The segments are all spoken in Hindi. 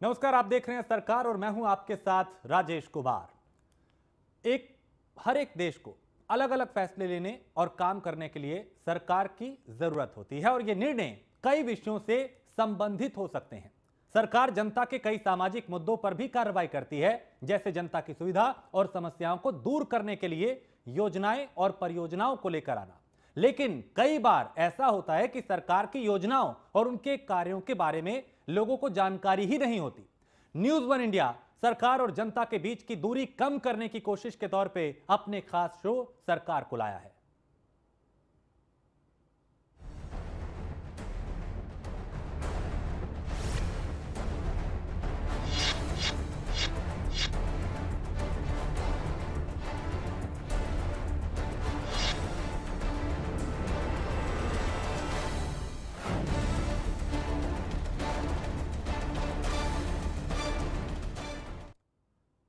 नमस्कार, आप देख रहे हैं सरकार और मैं हूं आपके साथ राजेश कुमार। हर एक देश को अलग अलग फैसले लेने और काम करने के लिए सरकार की जरूरत होती है और ये निर्णय कई विषयों से संबंधित हो सकते हैं। सरकार जनता के कई सामाजिक मुद्दों पर भी कार्रवाई करती है, जैसे जनता की सुविधा और समस्याओं को दूर करने के लिए योजनाएं और परियोजनाओं को लेकर आना। लेकिन कई बार ऐसा होता है कि सरकार की योजनाओं और उनके कार्यों के बारे में लोगों को जानकारी ही नहीं होती। न्यूज वन इंडिया सरकार और जनता के बीच की दूरी कम करने की कोशिश के तौर पे अपने खास शो सरकार को लाया है।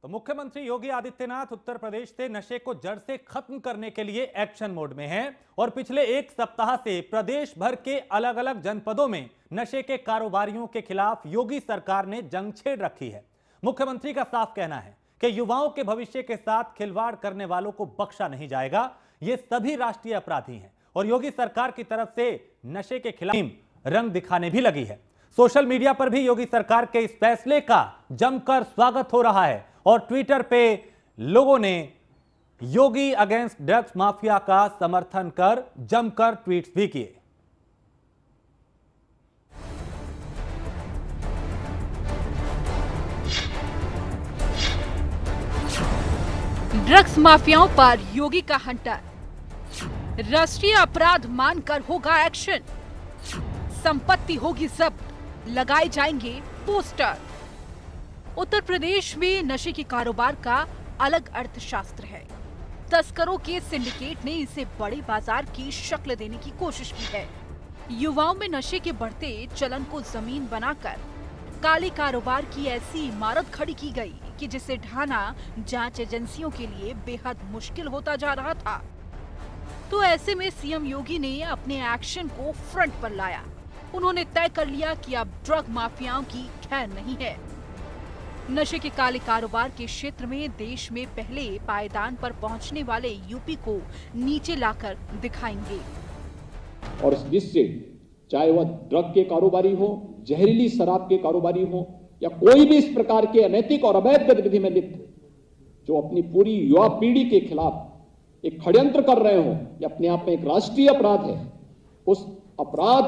तो मुख्यमंत्री योगी आदित्यनाथ उत्तर प्रदेश से नशे को जड़ से खत्म करने के लिए एक्शन मोड में हैं और पिछले एक सप्ताह से प्रदेश भर के अलग अलग जनपदों में नशे के कारोबारियों के खिलाफ योगी सरकार ने जंग छेड़ रखी है। मुख्यमंत्री का साफ कहना है कि युवाओं के भविष्य के साथ खिलवाड़ करने वालों को बख्शा नहीं जाएगा। ये सभी राष्ट्रीय अपराधी हैं और योगी सरकार की तरफ से नशे के खिलाफ रंग दिखाने भी लगी है। सोशल मीडिया पर भी योगी सरकार के इस फैसले का जमकर स्वागत हो रहा है और ट्विटर पे लोगों ने योगी अगेंस्ट ड्रग्स माफिया का समर्थन कर जमकर ट्वीट्स भी किए। ड्रग्स माफियाओं पर योगी का हंटर, राष्ट्रीय अपराध मानकर होगा एक्शन, संपत्ति होगी जब्त, लगाए जाएंगे पोस्टर। उत्तर प्रदेश में नशे के कारोबार का अलग अर्थशास्त्र है। तस्करों के सिंडिकेट ने इसे बड़े बाजार की शक्ल देने की कोशिश की है। युवाओं में नशे के बढ़ते चलन को जमीन बनाकर काले कारोबार की ऐसी इमारत खड़ी की गई कि जिसे ढाना जांच एजेंसियों के लिए बेहद मुश्किल होता जा रहा था। तो ऐसे में सीएम योगी ने अपने एक्शन को फ्रंट पर लाया। उन्होंने तय कर लिया कि अब ड्रग माफियाओं की खैर नहीं है। नशे के काले कारोबार के क्षेत्र में देश में पहले पायदान पर पहुंचने वाले यूपी को नीचे लाकर दिखाएंगे। और जिससे चाहे वह ड्रग के कारोबारी हो, जहरीली शराब के कारोबारी हो या कोई भी इस प्रकार के अनैतिक और अवैध गतिविधि में लिप्त जो अपनी पूरी युवा पीढ़ी के खिलाफ एक षड्यंत्र कर रहे हो, यह अपने आप में एक राष्ट्रीय अपराध है। उस अपराध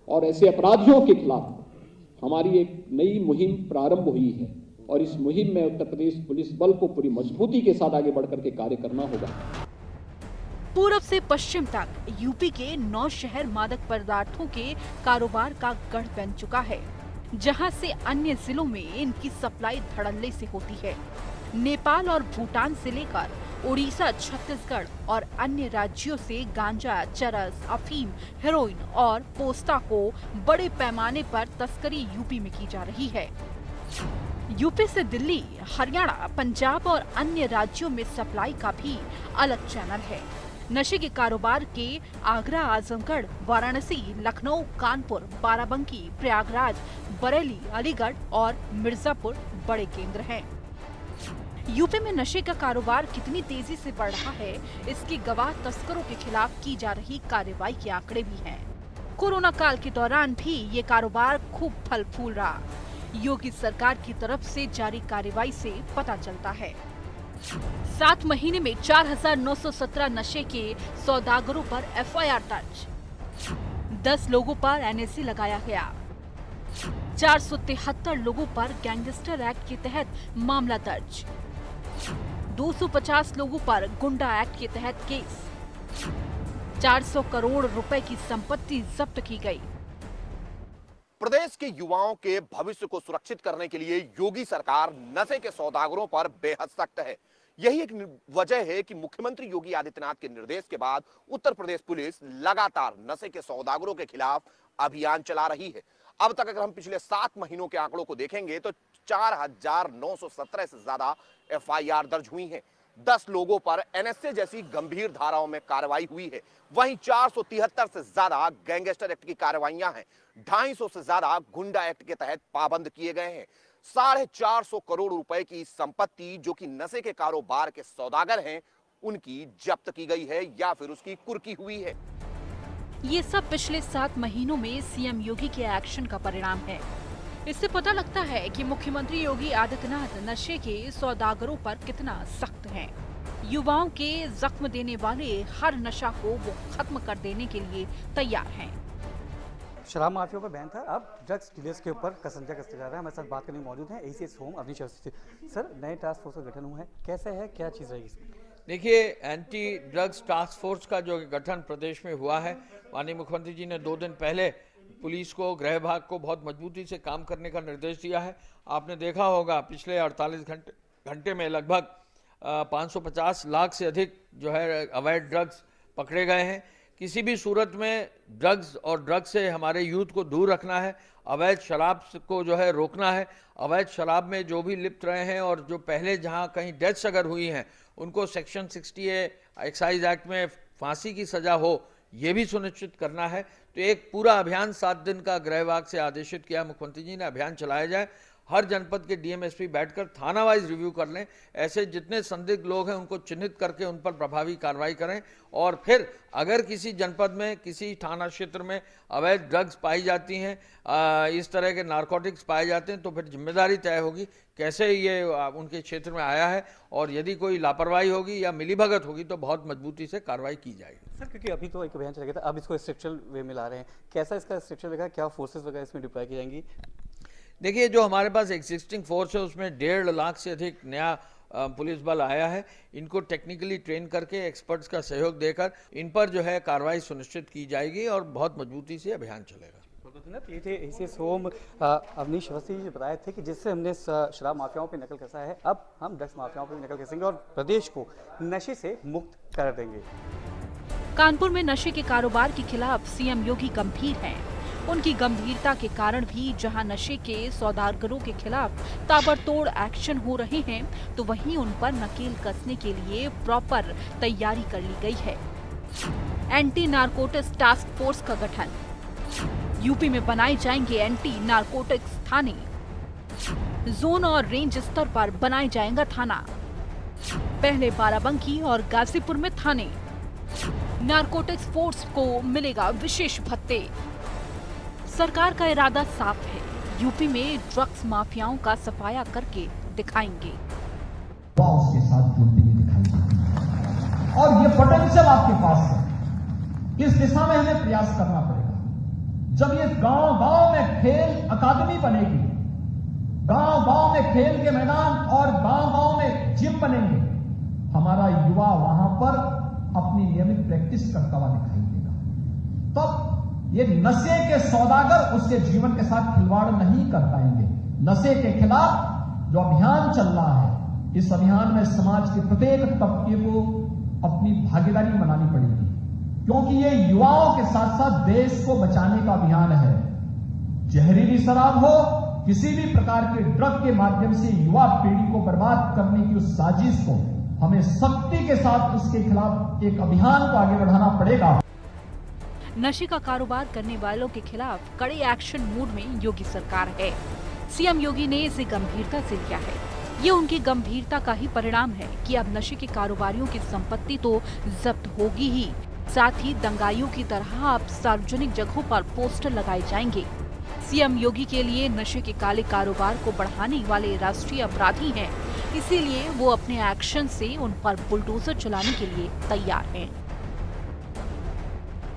और ऐसे अपराधियों के खिलाफ हमारी एक नई मुहिम प्रारंभ हुई है और इस मुहिम में उत्तर प्रदेश पुलिस बल को पूरी मजबूती के साथ आगे बढ़कर के कार्य करना होगा। पूर्व से पश्चिम तक यूपी के 9 शहर मादक पदार्थों के कारोबार का गढ़ बन चुका है, जहां से अन्य जिलों में इनकी सप्लाई धड़ल्ले से होती है। नेपाल और भूटान से लेकर उड़ीसा, छत्तीसगढ़ और अन्य राज्यों से गांजा, चरस, अफीम, हेरोइन और पोस्ता को बड़े पैमाने पर तस्करी यूपी में की जा रही है। यूपी से दिल्ली, हरियाणा, पंजाब और अन्य राज्यों में सप्लाई का भी अलग चैनल है। नशे के कारोबार के आगरा, आजमगढ़, वाराणसी, लखनऊ, कानपुर, बाराबंकी, प्रयागराज, बरेली, अलीगढ़ और मिर्जापुर बड़े केंद्र हैं। यूपी में नशे का कारोबार कितनी तेजी से बढ़ रहा है, इसकी गवाह तस्करों के खिलाफ की जा रही कार्रवाई के आंकड़े भी हैं। कोरोना काल के दौरान भी ये कारोबार खूब फल फूल रहा। योगी सरकार की तरफ से जारी कार्रवाई से पता चलता है। 7 महीने में 4,917 नशे के सौदागरों पर एफआईआर दर्ज, 10 लोगों पर एनएसी लगाया गया, 473 लोगों पर गैंगस्टर एक्ट के तहत मामला दर्ज, 250 लोगों पर गुंडा एक्ट के तहत केस, 400 करोड़ रुपए की संपत्ति जब्त की गई। प्रदेश के युवाओं के भविष्य को सुरक्षित करने के लिए योगी सरकार नशे के सौदागरों पर बेहद सख्त है। यही एक वजह है कि मुख्यमंत्री योगी आदित्यनाथ के निर्देश के बाद उत्तर प्रदेश पुलिस लगातार नशे के सौदागरों के खिलाफ अभियान चला रही है। अब तक अगर हम पिछले 7 महीनों के आंकड़ों को देखेंगे तो 4,917 से ज्यादा एफआईआर दर्ज हुई हैं, 10 लोगों पर एनएसए जैसी गंभीर धाराओं में कार्रवाई हुई है। वहीं 473 से ज्यादा गैंगस्टर एक्ट की कार्रवाइयां हैं। 250 से ज्यादा गुंडा एक्ट के तहत पाबंद किए गए हैं। 450 करोड़ रुपए की संपत्ति जो कि नशे के कारोबार के सौदागर हैं, उनकी जब्त की गई है या फिर उसकी कुर्की हुई है। ये सब पिछले 7 महीनों में सीएम योगी के एक्शन का परिणाम है। इससे पता लगता है कि मुख्यमंत्री योगी आदित्यनाथ नशे के सौदागरों पर कितना सख्त हैं। युवाओं के जख्म देने वाले हर नशा को वो खत्म कर देने के लिए तैयार हैं। शराब माफिया पर बैन था, अब ड्रग्स डीलर्स के ऊपर कसंजा कसते जा रहा है। हमारे साथ बात करने मौजूद हैं ACS home Avanish Awasthi. Sir, नए टास्क फोर्स का गठन हुआ है, कैसे है, क्या चीज़ रहेगी इसमें? देखिए, एंटी ड्रग्स टास्क फोर्स का जो गठन प्रदेश में हुआ है, माननीय मुख्यमंत्री जी ने 2 दिन पहले पुलिस को, गृह विभाग को बहुत मजबूती से काम करने का निर्देश दिया है। आपने देखा होगा पिछले 48 घंटे में लगभग 550 लाख से अधिक जो है अवैध ड्रग्स पकड़े गए हैं। किसी भी सूरत में ड्रग्स और ड्रग्स से हमारे यूथ को दूर रखना है। अवैध शराब को जो है रोकना है। अवैध शराब में जो भी लिप्त रहे हैं और जो पहले जहां कहीं डेथ्स अगर हुई हैं, उनको सेक्शन 60A एक्साइज एक्ट में फांसी की सजा हो, ये भी सुनिश्चित करना है। तो एक पूरा अभियान 7 दिन का गृह विभाग से आदेशित किया मुख्यमंत्री जी ने, अभियान चलाया जाए। हर जनपद के डीएमएसपी बैठकर थाना वाइज रिव्यू कर लें, ऐसे जितने संदिग्ध लोग हैं उनको चिन्हित करके उन पर प्रभावी कार्रवाई करें। और फिर अगर किसी जनपद में, किसी थाना क्षेत्र में अवैध ड्रग्स पाई जाती हैं, इस तरह के नारकोटिक्स पाए जाते हैं, तो फिर जिम्मेदारी तय होगी कैसे ये उनके क्षेत्र में आया है, और यदि कोई लापरवाही होगी या मिलीभगत होगी तो बहुत मजबूती से कार्रवाई की जाएगी। सर, क्योंकि अभी तो एक अभियान चला गया था, अब इसको स्ट्रक्चरल वे में ला रहे हैं, कैसा इसका स्ट्रक्चर रहेगा, क्या फोर्सेस वगैरह इसमें डिप्लॉय की जाएंगी? देखिए, जो हमारे पास एग्जिस्टिंग फोर्स है उसमें 1.5 लाख से अधिक नया पुलिस बल आया है। इनको टेक्निकली ट्रेन करके एक्सपर्ट्स का सहयोग देकर इन पर जो है कार्रवाई सुनिश्चित की जाएगी और बहुत मजबूती से अभियान चलेगा। ये थे एसीएस होम अवनीश अवस्थी जी बताए थे कि जिससे हमने शराब माफियाओं पे नकल कसा है, अब हम ड्रग्स माफियाओं पे नकल कसेंगे और प्रदेश को नशे से मुक्त कर देंगे। कानपुर में नशे के कारोबार के खिलाफ सीएम योगी गंभीर हैं। उनकी गंभीरता के कारण भी जहां नशे के सौदागरों के खिलाफ ताबड़तोड़ एक्शन हो रहे हैं, तो वहीं उन पर नकेल कसने के लिए प्रॉपर तैयारी कर ली गई है। एंटी नारकोटिक्स टास्क फोर्स का गठन, यूपी में बनाए जाएंगे एंटी नारकोटिक्स थाने, जोन और रेंज स्तर पर बनाया जाएगा थाना। पहले बाराबंकी और गाजीपुर में थाने। नारकोटिक्स फोर्स को मिलेगा विशेष भत्ते। सरकार का इरादा साफ है, यूपी में ड्रग्स माफियाओं का सफाया करके दिखाएंगे। उसके साथ जुड़ती हुई दिखाई देती है और ये पोटेंशियल आपके पास है। इस दिशा में हमें प्रयास करना पड़ेगा। जब ये गांव-गांव में खेल अकादमी बनेगी, गांव-गांव में खेल के मैदान और गांव-गांव में जिम बनेंगे, हमारा युवा वहां पर अपनी नियमित प्रैक्टिस करता हुआ दिखाई देगा। तब ये नशे के सौदागर उसके जीवन के साथ खिलवाड़ नहीं कर पाएंगे। नशे के खिलाफ जो अभियान चल रहा है, इस अभियान में समाज के प्रत्येक तबके को अपनी भागीदारी बनानी पड़ेगी, क्योंकि ये युवाओं के साथ साथ देश को बचाने का अभियान है। जहरीली शराब हो, किसी भी प्रकार के ड्रग के माध्यम से युवा पीढ़ी को बर्बाद करने की उस साजिश को हमें सख्ती के साथ उसके खिलाफ एक अभियान को आगे बढ़ाना पड़ेगा। नशे का कारोबार करने वालों के खिलाफ कड़े एक्शन मूड में योगी सरकार है। सीएम योगी ने इसे गंभीरता से लिया है। ये उनकी गंभीरता का ही परिणाम है कि अब नशे के कारोबारियों की संपत्ति तो जब्त होगी ही, साथ ही दंगाइयों की तरह अब सार्वजनिक जगहों पर पोस्टर लगाए जाएंगे। सीएम योगी के लिए नशे के काले कारोबार को बढ़ाने वाले राष्ट्रीय अपराधी हैं, इसीलिए वो अपने एक्शन से उन पर बुलडोजर चलाने के लिए तैयार हैं।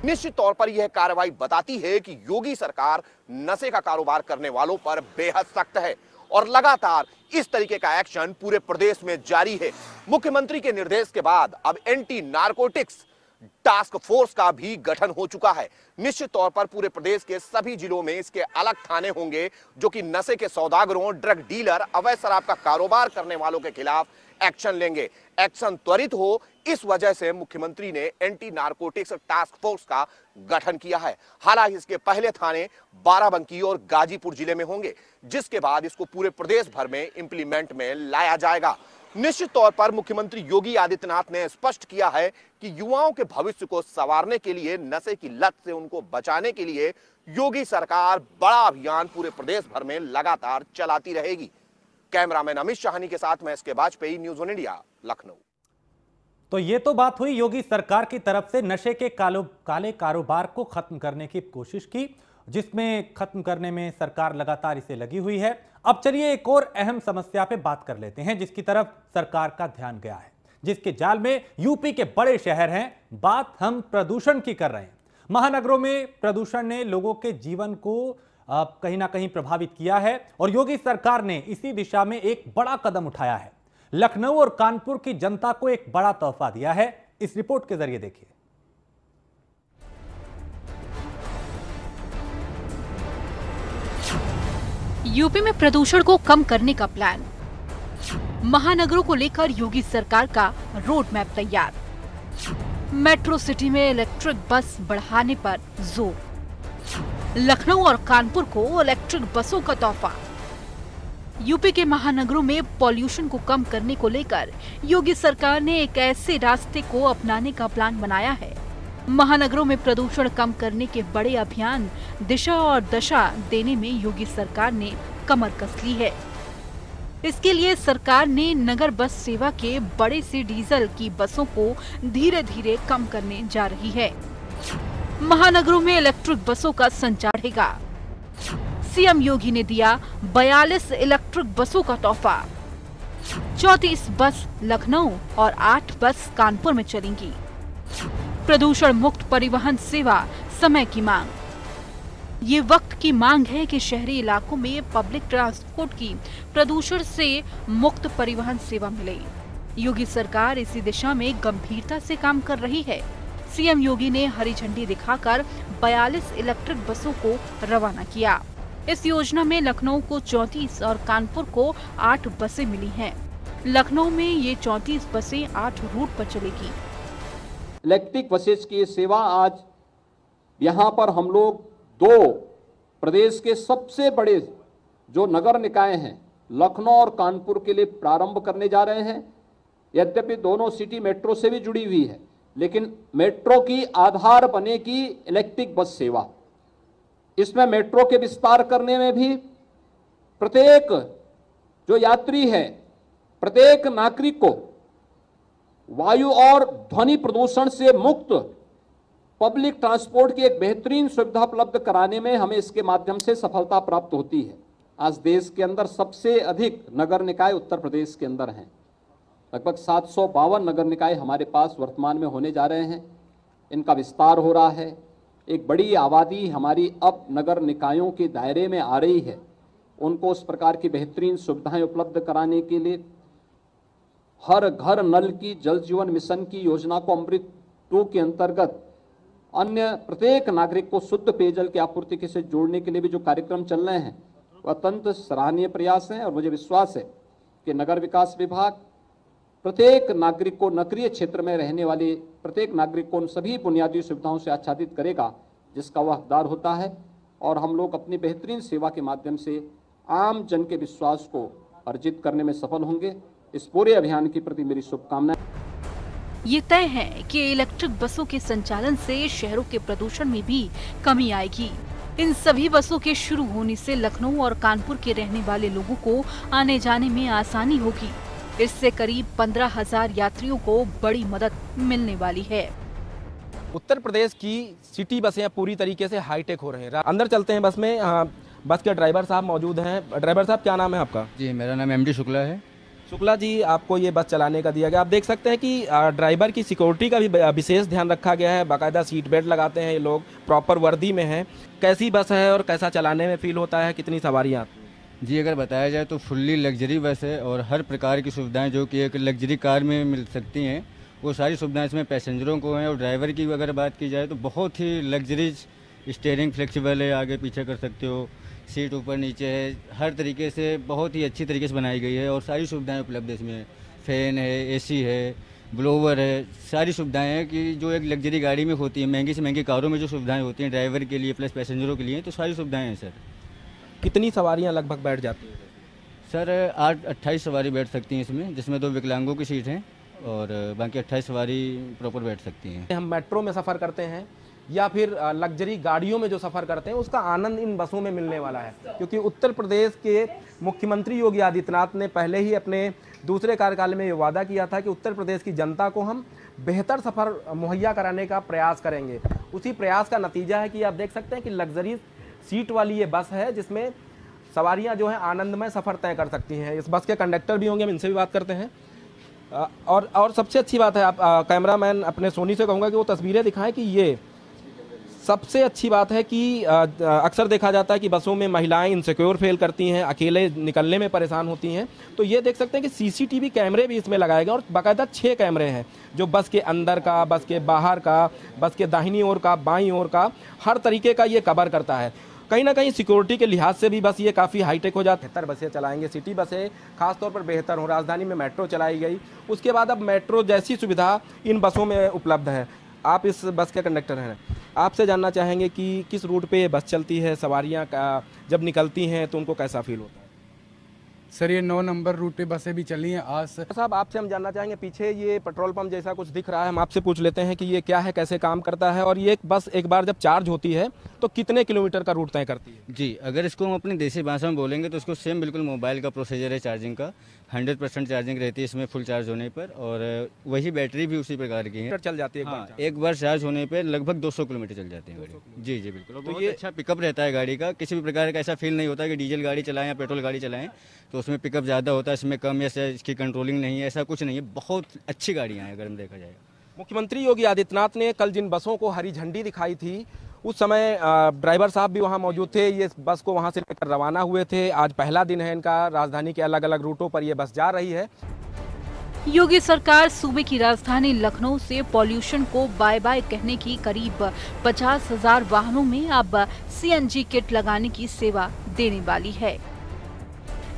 निश्चित तौर पर यह कार्रवाई बताती है कि योगी सरकार नशे का कारोबार करने वालों पर बेहद सख्त है और लगातार इस तरीके का एक्शन पूरे प्रदेश में जारी है। मुख्यमंत्री के निर्देश के बाद अब एंटी नारकोटिक्स टास्क फोर्स का भी गठन हो चुका है। निश्चित तौर पर पूरे प्रदेश के सभी जिलों में इसके अलग थाने होंगे जो कि नशे के सौदागरों, ड्रग डीलर, अवैध शराब का कारोबार करने वालों के खिलाफ एक्शन लेंगे। एक्शन त्वरित हो, इस वजह से मुख्यमंत्री ने एंटी नारकोटिक्स टास्क फोर्स का गठन किया है। हालांकि इसके पहले थाने बाराबंकी और गाजीपुर जिले में होंगे, जिसके बाद इसको पूरे प्रदेश भर में इंप्लीमेंट में लाया जाएगा। निश्चित तौर पर मुख्यमंत्री योगी आदित्यनाथ ने स्पष्ट किया है कि युवाओं के भविष्य को संवारने के लिए, नशे की लत से उनको बचाने के लिए योगी सरकार बड़ा अभियान पूरे प्रदेश भर में लगातार चलाती रहेगी। कैमरामैन अमित शाहनी के साथ मैं SK Vajpayee, news 1 India, Lucknow. तो ये तो बात हुई योगी सरकार की तरफ से नशे के काले कारोबार को खत्म करने की कोशिश की, जिसमें खत्म करने में सरकार लगातार इसे लगी हुई है। अब चलिए एक और अहम समस्या पे बात कर लेते हैं, जिसकी तरफ सरकार का ध्यान गया है, जिसके जाल में यूपी के बड़े शहर हैं। बात हम प्रदूषण की कर रहे हैं। महानगरों में प्रदूषण ने लोगों के जीवन को कहीं ना कहीं प्रभावित किया है और योगी सरकार ने इसी दिशा में एक बड़ा कदम उठाया है। लखनऊ और कानपुर की जनता को एक बड़ा तोहफा दिया है। इस रिपोर्ट के जरिए देखिए। यूपी में प्रदूषण को कम करने का प्लान, महानगरों को लेकर योगी सरकार का रोड मैप तैयार, मेट्रो सिटी में इलेक्ट्रिक बस बढ़ाने पर जोर, लखनऊ और कानपुर को इलेक्ट्रिक बसों का तोहफा। यूपी के महानगरों में पॉल्यूशन को कम करने को लेकर योगी सरकार ने एक ऐसे रास्ते को अपनाने का प्लान बनाया है। महानगरों में प्रदूषण कम करने के बड़े अभियान दिशा और दशा देने में योगी सरकार ने कमर कस ली है। इसके लिए सरकार ने नगर बस सेवा के बड़े से डीजल की बसों को धीरे धीरे कम करने जा रही है। महानगरों में इलेक्ट्रिक बसों का संचार रहेगा। सीएम योगी ने दिया 42 इलेक्ट्रिक बसों का तोहफा। 34 बस लखनऊ और 8 बस कानपुर में चलेंगी। प्रदूषण मुक्त परिवहन सेवा, समय की मांग। ये वक्त की मांग है कि शहरी इलाकों में पब्लिक ट्रांसपोर्ट की प्रदूषण से मुक्त परिवहन सेवा मिले। योगी सरकार इसी दिशा में गंभीरता से काम कर रही है। सीएम योगी ने हरी झंडी दिखाकर 42 इलेक्ट्रिक बसों को रवाना किया। इस योजना में लखनऊ को 34 और कानपुर को 8 बसें मिली हैं। लखनऊ में ये 34 बसें 8 रूट पर चलेगी। इलेक्ट्रिक बसेस की सेवा आज यहाँ पर हम लोग 2 प्रदेश के सबसे बड़े जो नगर निकाय हैं, लखनऊ और कानपुर के लिए प्रारंभ करने जा रहे हैं। यद्यपि दोनों सिटी मेट्रो से भी जुड़ी हुई है, लेकिन मेट्रो की आधार बनेगी इलेक्ट्रिक बस सेवा। इसमें मेट्रो के विस्तार करने में भी प्रत्येक जो यात्री है, प्रत्येक नागरिक को वायु और ध्वनि प्रदूषण से मुक्त पब्लिक ट्रांसपोर्ट की एक बेहतरीन सुविधा उपलब्ध कराने में हमें इसके माध्यम से सफलता प्राप्त होती है। आज देश के अंदर सबसे अधिक नगर निकाय उत्तर प्रदेश के अंदर हैं। लगभग 752 नगर निकाय हमारे पास वर्तमान में होने जा रहे हैं। इनका विस्तार हो रहा है। एक बड़ी आबादी हमारी अब नगर निकायों के दायरे में आ रही है। उनको उस प्रकार की बेहतरीन सुविधाएं उपलब्ध कराने के लिए हर घर नल की जल जीवन मिशन की योजना को अमृत 2 के अंतर्गत अन्य प्रत्येक नागरिक को शुद्ध पेयजल की आपूर्ति से जोड़ने के लिए भी जो कार्यक्रम चल रहे हैं, वह अत्यंत सराहनीय प्रयास हैं। और मुझे विश्वास है कि नगर विकास विभाग प्रत्येक नागरिक को, नगरीय क्षेत्र में रहने वाले प्रत्येक नागरिक को उन सभी बुनियादी सुविधाओं से आच्छादित करेगा जिसका वह हकदार होता है। और हम लोग अपनी बेहतरीन सेवा के माध्यम से आम जन के विश्वास को अर्जित करने में सफल होंगे। इस पूरे अभियान के प्रति मेरी शुभकामनाएं। ये तय है कि इलेक्ट्रिक बसों के संचालन से शहरों के प्रदूषण में भी कमी आएगी। इन सभी बसों के शुरू होने से लखनऊ और कानपुर के रहने वाले लोगों को आने जाने में आसानी होगी। इससे करीब 15,000 यात्रियों को बड़ी मदद मिलने वाली है। उत्तर प्रदेश की सिटी बसें पूरी तरीके से हाईटेक हो रहे हैं। अंदर चलते हैं बस में। बस के ड्राइवर साहब मौजूद हैं। ड्राइवर साहब, क्या नाम है आपका? जी, मेरा नाम एमडी शुक्ला है। शुक्ला जी, आपको ये बस चलाने का दिया गया। आप देख सकते हैं कि ड्राइवर की सिक्योरिटी का भी विशेष ध्यान रखा गया है। बाकायदा सीट बेल्ट लगाते हैं ये लोग, प्रॉपर वर्दी में हैं। कैसी बस है और कैसा चलाने में फील होता है? कितनी सवारियाँ? जी, अगर बताया जाए तो फुल्ली लग्जरी बस है और हर प्रकार की सुविधाएं जो कि एक लग्जरी कार में मिल सकती हैं, वो सारी सुविधाएं इसमें पैसेंजरों को हैं। और ड्राइवर की अगर बात की जाए तो बहुत ही लग्जरी, स्टीयरिंग फ्लेक्सिबल है, आगे पीछे कर सकते हो, सीट ऊपर नीचे है, हर तरीके से बहुत ही अच्छी तरीके से बनाई गई है और सारी सुविधाएं उपलब्ध है इसमें। फैन है, एसी है, ब्लोवर है, सारी सुविधाएं हैं कि जो एक लग्जरी गाड़ी में होती है, महंगी से महंगी कारों में जो सुविधाएं होती हैं ड्राइवर के लिए प्लस पैसेंजरों के लिए, तो सारी सुविधाएं हैं सर। कितनी सवारियां लगभग बैठ जाती हैं सर? 28 सवारी बैठ सकती हैं इसमें, जिसमें 2 विकलांगों की सीट हैं और बाकी 28 सवारी प्रॉपर बैठ सकती हैं। हम मेट्रो में सफ़र करते हैं या फिर लग्जरी गाड़ियों में जो सफ़र करते हैं, उसका आनंद इन बसों में मिलने वाला है, क्योंकि उत्तर प्रदेश के मुख्यमंत्री योगी आदित्यनाथ ने पहले ही अपने दूसरे कार्यकाल में ये वादा किया था कि उत्तर प्रदेश की जनता को हम बेहतर सफ़र मुहैया कराने का प्रयास करेंगे। उसी प्रयास का नतीजा है कि आप देख सकते हैं कि लग्जरी सीट वाली ये बस है, जिसमें सवारियां जो हैं आनंदमय सफ़र तय कर सकती हैं। इस बस के कंडक्टर भी होंगे, हम इनसे भी बात करते हैं। और सबसे अच्छी बात है, आप कैमरामैन अपने सोनी से कहूँगा कि वो तस्वीरें दिखाएं कि ये सबसे अच्छी बात है कि अक्सर देखा जाता है कि बसों में महिलाएं इनसिक्योर फील करती हैं, अकेले निकलने में परेशान होती हैं। तो ये देख सकते हैं कि सीसीटीवी कैमरे भी इसमें लगाए गए और बाकायदा 6 कैमरे हैं, जो बस के अंदर का, बस के बाहर का, बस के दाहिनी ओर का, बाईं ओर का, हर तरीके का ये कवर करता है। कहीं ना कहीं सिक्योरिटी के लिहाज से भी बस ये काफ़ी हाईटेक हो जाती है। बेहतर बसें चलाएंगे, सिटी बसें खासतौर पर बेहतर हो। राजधानी में मेट्रो चलाई गई, उसके बाद अब मेट्रो जैसी सुविधा इन बसों में उपलब्ध है। आप इस बस के कंडक्टर हैं, आपसे जानना चाहेंगे कि किस रूट पे ये बस चलती है, सवारियां जब निकलती हैं तो उनको कैसा फील होता है? सर, ये 9 नंबर रूट पे बसें भी चली हैं आज। साहब, आपसे हम जानना चाहेंगे, पीछे ये पेट्रोल पंप जैसा कुछ दिख रहा है, हम आपसे पूछ लेते हैं कि ये क्या है, कैसे काम करता है, और ये बस एक बार जब चार्ज होती है तो कितने किलोमीटर का रूट तय करती है? जी, अगर इसको हम अपनी देसी भाषा में बोलेंगे तो इसको सेम बिल्कुल मोबाइल का प्रोसीजर है चार्जिंग का। 100% चार्जिंग रहती है इसमें फुल चार्ज होने पर, और वही बैटरी भी उसी प्रकार की है, चल जाती है। हाँ, एक बार चार्ज होने पर लगभग 200 किलोमीटर चल जाती है गाड़ी। जी जी बिल्कुल। तो ये अच्छा पिकअप रहता है गाड़ी का, किसी भी प्रकार का ऐसा फील नहीं होता कि डीजल गाड़ी चलाएं या पेट्रोल गाड़ी चलाएं तो उसमें पिकअप ज़्यादा होता है, इसमें कम, या इसकी कंट्रोलिंग नहीं है, ऐसा कुछ नहीं है। बहुत अच्छी गाड़ियाँ हैं अगर हम देखा जाए। मुख्यमंत्री योगी आदित्यनाथ ने कल जिन बसों को हरी झंडी दिखाई थी, उस समय ड्राइवर साहब भी वहां मौजूद थे। ये बस को वहां से लेकर रवाना हुए थे। आज पहला दिन है इनका, राजधानी के अलग अलग रूटों पर ये बस जा रही है। योगी सरकार सूबे की राजधानी लखनऊ से पॉल्यूशन को बाय बाय कहने की करीब 50,000 वाहनों में अब सीएनजी किट लगाने की सेवा देने वाली है।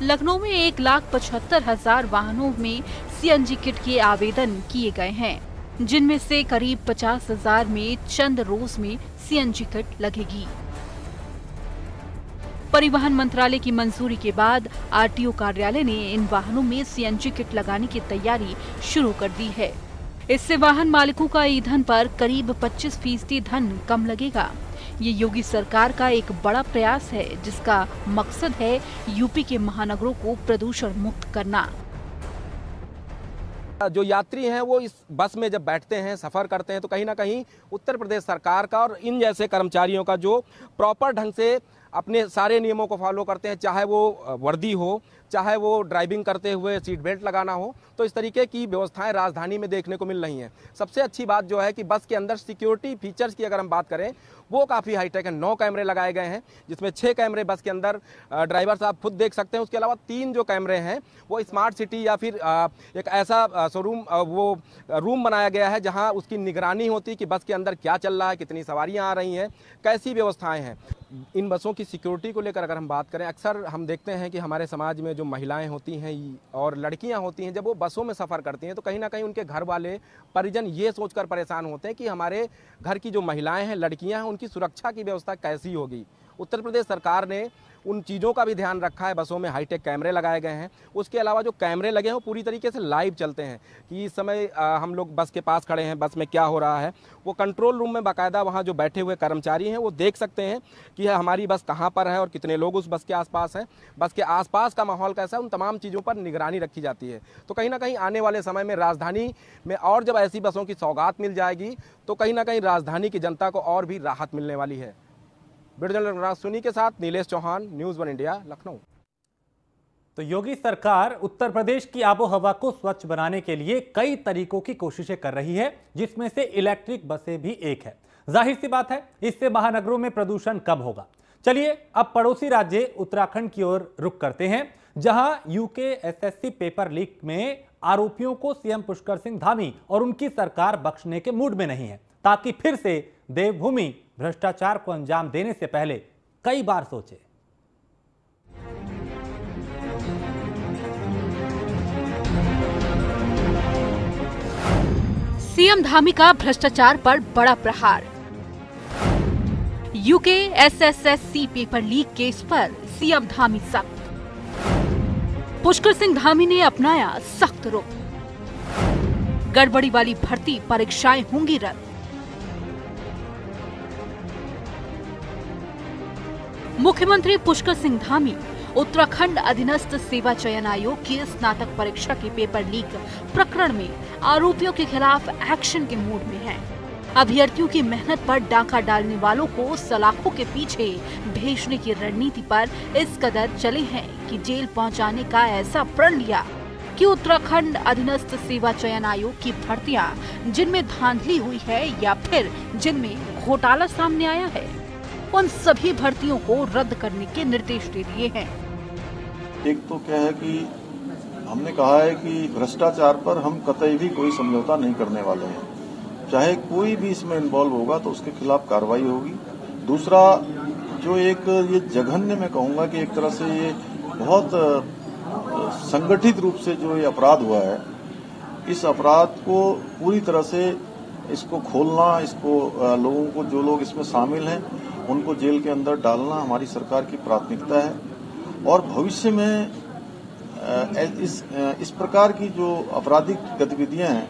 लखनऊ में 1,75,000 वाहनों में सीएनजी किट के आवेदन किए गए हैं, जिनमें से करीब 50,000 में चंद रोज में सीएनजी किट लगेगी। परिवहन मंत्रालय की मंजूरी के बाद आरटीओ कार्यालय ने इन वाहनों में सीएनजी किट लगाने की तैयारी शुरू कर दी है। इससे वाहन मालिकों का ईंधन पर करीब 25% धन कम लगेगा। ये योगी सरकार का एक बड़ा प्रयास है, जिसका मकसद है यूपी के महानगरों को प्रदूषण मुक्त करना। जो यात्री हैं वो इस बस में जब बैठते हैं, सफ़र करते हैं, तो कहीं ना कहीं उत्तर प्रदेश सरकार का और इन जैसे कर्मचारियों का जो प्रॉपर ढंग से अपने सारे नियमों को फॉलो करते हैं, चाहे वो वर्दी हो, चाहे वो ड्राइविंग करते हुए सीट बेल्ट लगाना हो, तो इस तरीके की व्यवस्थाएं राजधानी में देखने को मिल रही हैं। सबसे अच्छी बात जो है कि बस के अंदर सिक्योरिटी फीचर्स की अगर हम बात करें, वो काफ़ी हाईटेक है। 9 कैमरे लगाए गए हैं, जिसमें 6 कैमरे बस के अंदर ड्राइवर साहब खुद देख सकते हैं। उसके अलावा 3 जो कैमरे हैं वो स्मार्ट सिटी या फिर एक ऐसा रूम बनाया गया है जहाँ उसकी निगरानी होती है कि बस के अंदर क्या चल रहा है, कितनी सवारियाँ आ रही हैं, कैसी व्यवस्थाएँ हैं। इन बसों की सिक्योरिटी को लेकर अगर हम बात करें, अक्सर हम देखते हैं कि हमारे समाज में जो महिलाएं होती हैं और लड़कियां होती हैं, जब वो बसों में सफ़र करती हैं तो कहीं ना कहीं उनके घर वाले परिजन ये सोचकर परेशान होते हैं कि हमारे घर की जो महिलाएं हैं, लड़कियां हैं, उनकी सुरक्षा की व्यवस्था कैसी होगी। उत्तर प्रदेश सरकार ने उन चीज़ों का भी ध्यान रखा है। बसों में हाईटेक कैमरे लगाए गए हैं। उसके अलावा जो कैमरे लगे हैं वो पूरी तरीके से लाइव चलते हैं कि इस समय हम लोग बस के पास खड़े हैं, बस में क्या हो रहा है, वो कंट्रोल रूम में बाकायदा वहाँ जो बैठे हुए कर्मचारी हैं वो देख सकते हैं कि हमारी बस कहाँ पर है और कितने लोग उस बस के आसपास हैं, बस के आसपास का माहौल कैसा है, उन तमाम चीज़ों पर निगरानी रखी जाती है। तो कहीं ना कहीं आने वाले समय में राजधानी में और जब ऐसी बसों की सौगात मिल जाएगी तो कहीं ना कहीं राजधानी की जनता को और भी राहत मिलने वाली है। वीडियो जर्नलिस्ट सुनी के साथ नीलेश चौहान, न्यूज़ 1 इंडिया, लखनऊ। तो योगी सरकार उत्तर प्रदेश की आबोहवा को स्वच्छ बनाने के लिए कई तरीकों की कोशिशें कर रही है, जिसमें से इलेक्ट्रिक बसें भी एक है। जाहिर सी बात है, इससे महानगरों में प्रदूषण कम होगा। चलिए अब पड़ोसी राज्य उत्तराखंड की ओर रुख करते हैं, जहां यूकेएसएससी पेपर लीक में आरोपियों को सीएम पुष्कर सिंह धामी और उनकी सरकार बख्शने के मूड में नहीं है, ताकि फिर से देवभूमि भ्रष्टाचार को अंजाम देने से पहले कई बार सोचे। सीएम धामी का भ्रष्टाचार पर बड़ा प्रहार। UK SSSC paper leak case पर सीएम धामी सख्त। पुष्कर सिंह धामी ने अपनाया सख्त रुख। गड़बड़ी वाली भर्ती परीक्षाएं होंगी रद्द। मुख्यमंत्री पुष्कर सिंह धामी उत्तराखंड अधीनस्थ सेवा चयन आयोग की स्नातक परीक्षा के पेपर लीक प्रकरण में आरोपियों के खिलाफ एक्शन के मूड में हैं। अभ्यर्थियों की मेहनत पर डाका डालने वालों को सलाखों के पीछे भेजने की रणनीति पर इस कदर चले हैं कि जेल पहुंचाने का ऐसा प्रण लिया कि उत्तराखंड अधीनस्थ सेवा चयन आयोग की भर्तियां जिनमें धांधली हुई है या फिर जिनमें घोटाला सामने आया है, उन सभी भर्तियों को रद्द करने के निर्देश दे दिए हैं। एक तो क्या है कि हमने कहा है कि भ्रष्टाचार पर हम कतई भी कोई समझौता नहीं करने वाले हैं। चाहे कोई भी इसमें इन्वॉल्व होगा तो उसके खिलाफ कार्रवाई होगी। दूसरा, जो एक ये जघन्य मैं कहूंगा कि एक तरह से ये बहुत संगठित रूप से जो ये अपराध हुआ है, इस अपराध को पूरी तरह से इसको खोलना, इसको लोगों को, जो लोग इसमें शामिल हैं उनको जेल के अंदर डालना हमारी सरकार की प्राथमिकता है। और भविष्य में इस प्रकार की जो आपराधिक गतिविधियां हैं,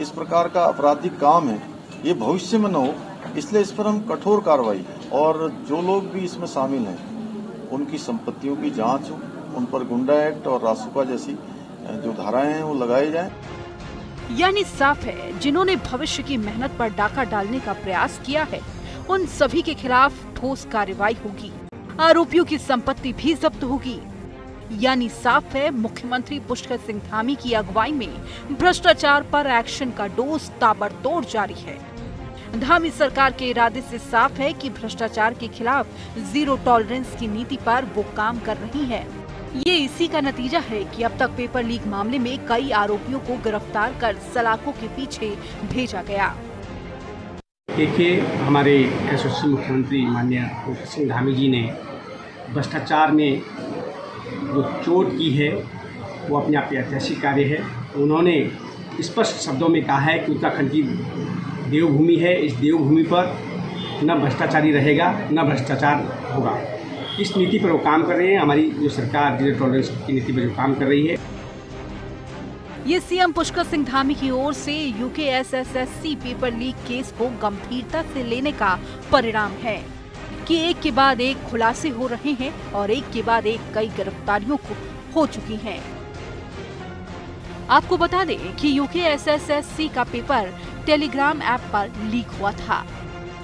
इस प्रकार का आपराधिक काम है, ये भविष्य में न हो, इसलिए इस पर हम कठोर कार्रवाई और जो लोग भी इसमें शामिल हैं उनकी संपत्तियों की जांच हो, उन पर गुंडा एक्ट और रासुका जैसी जो धाराएं हैं वो लगाई जाए। यानी साफ है, जिन्होंने भविष्य की मेहनत पर डाका डालने का प्रयास किया है उन सभी के खिलाफ ठोस कार्रवाई होगी, आरोपियों की संपत्ति भी जब्त होगी। यानी साफ है, मुख्यमंत्री पुष्कर सिंह धामी की अगुवाई में भ्रष्टाचार पर एक्शन का डोज ताबड़तोड़ जारी है। धामी सरकार के इरादे से साफ है कि भ्रष्टाचार के खिलाफ जीरो टॉलरेंस की नीति पर वो काम कर रही है। ये इसी का नतीजा है कि अब तक पेपर लीक मामले में कई आरोपियों को गिरफ्तार कर सलाखों के पीछे भेजा गया। देखिए, हमारे यशस्वी मुख्यमंत्री माननीय पुष्कर सिंह धामी जी ने भ्रष्टाचार में जो चोट की है वो अपने आप ऐतिहासिक कार्य है। उन्होंने स्पष्ट शब्दों में कहा है कि उत्तराखंड की देवभूमि है, इस देवभूमि पर न भ्रष्टाचारी रहेगा न भ्रष्टाचार होगा। इस नीति पर वो काम कर रहे हैं। हमारी जो सरकार जीरो टॉलरेंस की नीति पर जो काम कर रही है। ये सीएम पुष्कर सिंह धामी की ओर से UK SSSC paper leak case को गंभीरता से लेने का परिणाम है कि एक के बाद एक खुलासे हो रहे हैं और एक के बाद एक कई गिरफ्तारियों हो चुकी हैं। आपको बता दें कि यूके SSSC का पेपर टेलीग्राम ऐप पर लीक हुआ था।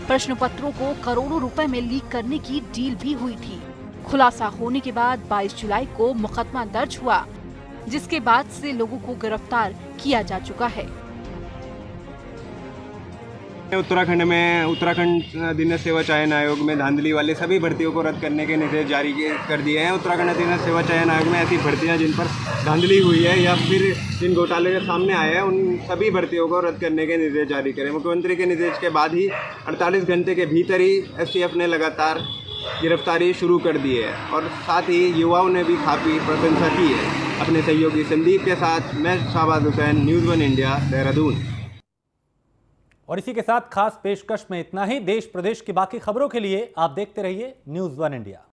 प्रश्न पत्रों को करोड़ों रुपए में लीक करने की डील भी हुई थी। खुलासा होने के बाद 22 जुलाई को मुकदमा दर्ज हुआ, जिसके बाद से लोगों को गिरफ्तार किया जा चुका है। उत्तराखंड में उत्तराखंड अधीनस्थ सेवा चयन आयोग में धांधली वाले सभी भर्तियों को रद्द करने के निर्देश जारी कर दिए हैं। उत्तराखंड अधीनस्थ सेवा चयन आयोग में ऐसी भर्तियां जिन पर धांधली हुई है या फिर जिन घोटाले के सामने आए हैं, उन सभी भर्तियों को रद्द करने के निर्देश जारी करें। मुख्यमंत्री के निर्देश के बाद ही 48 घंटे के भीतर ही STF ने लगातार गिरफ्तारी शुरू कर दी है और साथ ही युवाओं ने भी काफ़ी प्रशंसा की है। अपने सहयोगी संदीप के साथ मैं शाहबाज हुसैन, न्यूज़1 इंडिया, देहरादून। और इसी के साथ खास पेशकश में इतना ही। देश प्रदेश की बाकी खबरों के लिए आप देखते रहिए न्यूज़1 इंडिया।